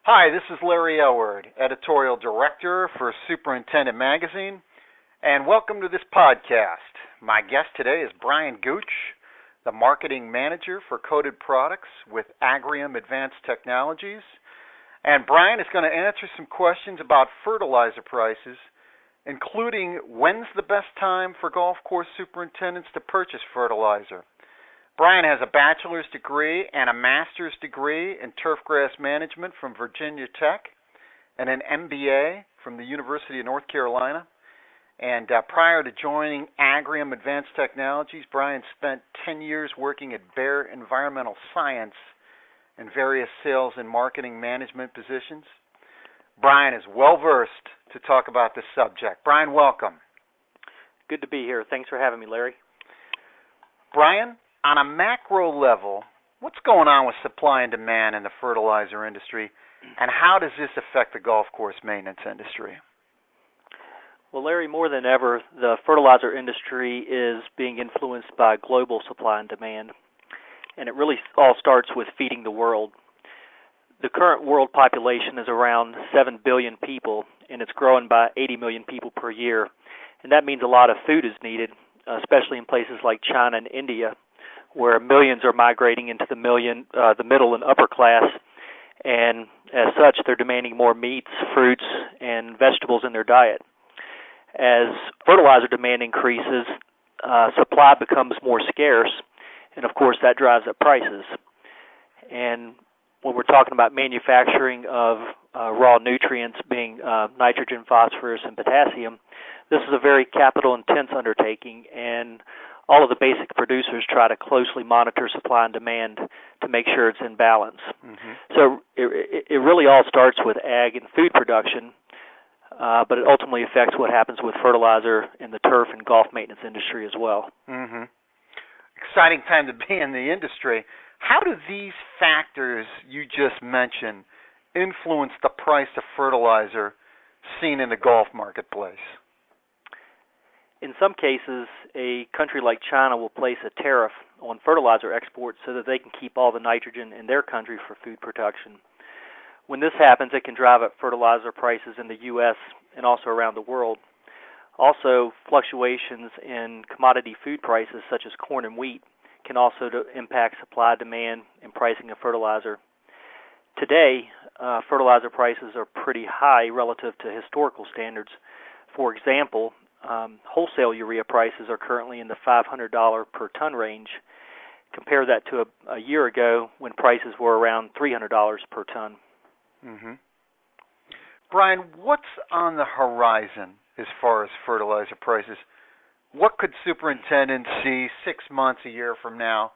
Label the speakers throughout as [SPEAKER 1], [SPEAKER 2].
[SPEAKER 1] Hi, this is Larry Aylward, Editorial Director for Superintendent Magazine, and welcome to this podcast. My guest today is Brian Gooch, the Marketing Manager for Coated Products with Agrium Advanced Technologies. And Brian is going to answer some questions about fertilizer prices, including when's the best time for golf course superintendents to purchase fertilizer. Brian has a bachelor's degree and a master's degree in turfgrass management from Virginia Tech and an MBA from the University of North Carolina. And prior to joining Agrium Advanced Technologies, Brian spent 10 years working at Bayer Environmental Science in various sales and marketing management positions. Brian is well-versed to talk about this subject. Brian, welcome.
[SPEAKER 2] Good to be here. Thanks for having me, Larry.
[SPEAKER 1] Brian, on a macro level, what's going on with supply and demand in the fertilizer industry, and how does this affect the golf course maintenance industry?
[SPEAKER 2] Well, Larry, more than ever, the fertilizer industry is being influenced by global supply and demand, and it really all starts with feeding the world. The current world population is around 7 billion people, and it's growing by 80 million people per year, and that means a lot of food is needed, especially in places like China and India, where millions are migrating into the middle and upper class, and as such, they're demanding more meats, fruits, and vegetables in their diet. As fertilizer demand increases, supply becomes more scarce, and of course, that drives up prices. And when we're talking about manufacturing of raw nutrients, being nitrogen, phosphorus, and potassium, this is a very capital-intense undertaking, and all of the basic producers try to closely monitor supply and demand to make sure it's in balance. Mm-hmm. So it really all starts with ag and food production, but it ultimately affects what happens with fertilizer in the turf and golf maintenance industry as well.
[SPEAKER 1] Mm-hmm. Exciting time to be in the industry. How do these factors you just mentioned influence the price of fertilizer seen in the golf marketplace?
[SPEAKER 2] In some cases, a country like China will place a tariff on fertilizer exports so that they can keep all the nitrogen in their country for food production. When this happens, it can drive up fertilizer prices in the U.S. and also around the world. Also, fluctuations in commodity food prices such as corn and wheat can also impact supply, demand, and pricing of fertilizer. Today, fertilizer prices are pretty high relative to historical standards. For example, wholesale urea prices are currently in the $500 per ton range. Compare that to a year ago when prices were around $300 per ton.
[SPEAKER 1] Mm-hmm. Brian, what's on the horizon as far as fertilizer prices? What could superintendents see 6 months, a year from now?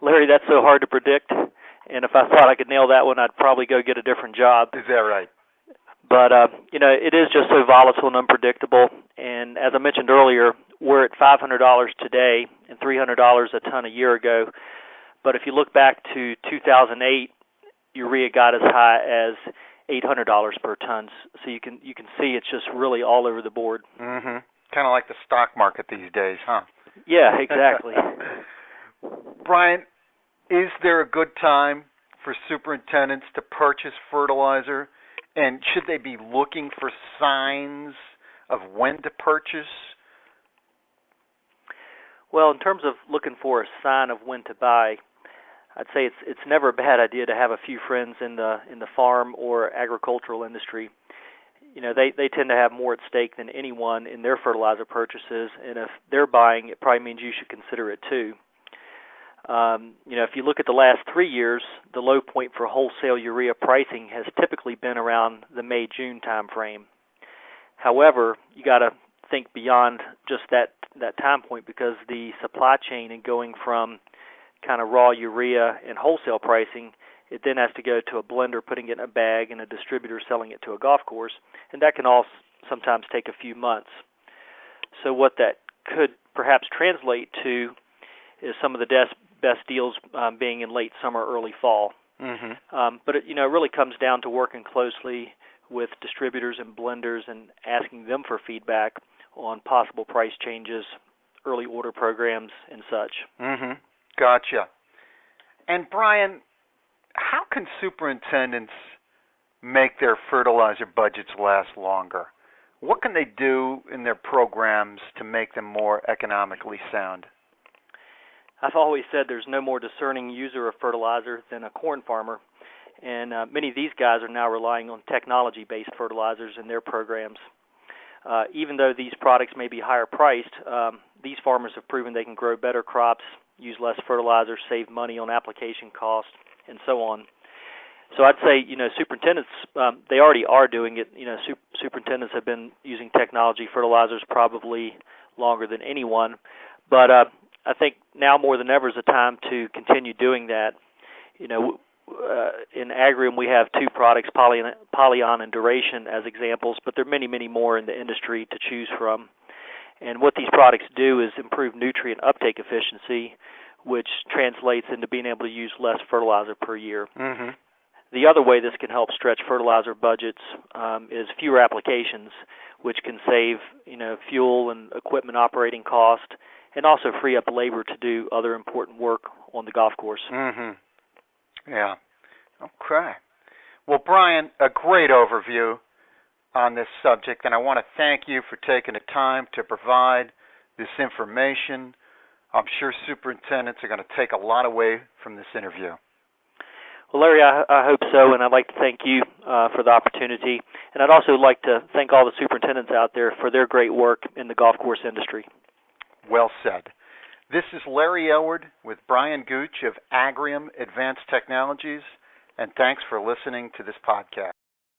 [SPEAKER 2] Larry, that's so hard to predict. And if I thought I could nail that one, I'd probably go get a different job.
[SPEAKER 1] Is that right?
[SPEAKER 2] But, it is just so volatile and unpredictable. And as I mentioned earlier, we're at $500 today and $300 a ton a year ago. But if you look back to 2008, urea got as high as $800 per ton. So you can see it's just really all over the board.
[SPEAKER 1] Mm-hmm. Kind of like the stock market these days, huh?
[SPEAKER 2] Yeah, exactly.
[SPEAKER 1] Brian, is there a good time for superintendents to purchase fertilizer? And should they be looking for signs of when to purchase?
[SPEAKER 2] Well, in terms of looking for a sign of when to buy, I'd say it's never a bad idea to have a few friends in the farm or agricultural industry. You know, they tend to have more at stake than anyone in their fertilizer purchases, and if they're buying, it probably means you should consider it too. If you look at the last 3 years, the low point for wholesale urea pricing has typically been around the May-June time frame. However, you got to think beyond just that time point, because the supply chain and going from kind of raw urea and wholesale pricing, it then has to go to a blender putting it in a bag and a distributor selling it to a golf course, and that can all sometimes take a few months. So what that could perhaps translate to is some of the best deals being in late summer, early fall. Mm-hmm. But it really comes down to working closely with distributors and blenders and asking them for feedback on possible price changes, early order programs, and such.
[SPEAKER 1] Mm-hmm. Gotcha. And Brian, how can superintendents make their fertilizer budgets last longer? What can they do in their programs to make them more economically sound?
[SPEAKER 2] I've always said there's no more discerning user of fertilizer than a corn farmer, and many of these guys are now relying on technology-based fertilizers in their programs. Even though these products may be higher priced, these farmers have proven they can grow better crops, use less fertilizer, save money on application costs, and so on. So I'd say, superintendents, they already are doing it. Superintendents have been using technology fertilizers probably longer than anyone, but I think now more than ever is a time to continue doing that. In Agrium we have two products, Polyon and Duration, as examples, but there are many, many more in the industry to choose from. And what these products do is improve nutrient uptake efficiency, which translates into being able to use less fertilizer per year.
[SPEAKER 1] Mm-hmm.
[SPEAKER 2] The other way this can help stretch fertilizer budgets is fewer applications, which can save fuel and equipment operating cost, and also free up labor to do other important work on the golf course.
[SPEAKER 1] Mm-hmm. Yeah. Okay. Well, Brian, a great overview on this subject, and I want to thank you for taking the time to provide this information. I'm sure superintendents are going to take a lot away from this interview.
[SPEAKER 2] Well, Larry, I hope so, and I'd like to thank you for the opportunity. And I'd also like to thank all the superintendents out there for their great work in the golf course industry.
[SPEAKER 1] Well said. This is Larry Aylward with Brian Gooch of Agrium Advanced Technologies, and thanks for listening to this podcast.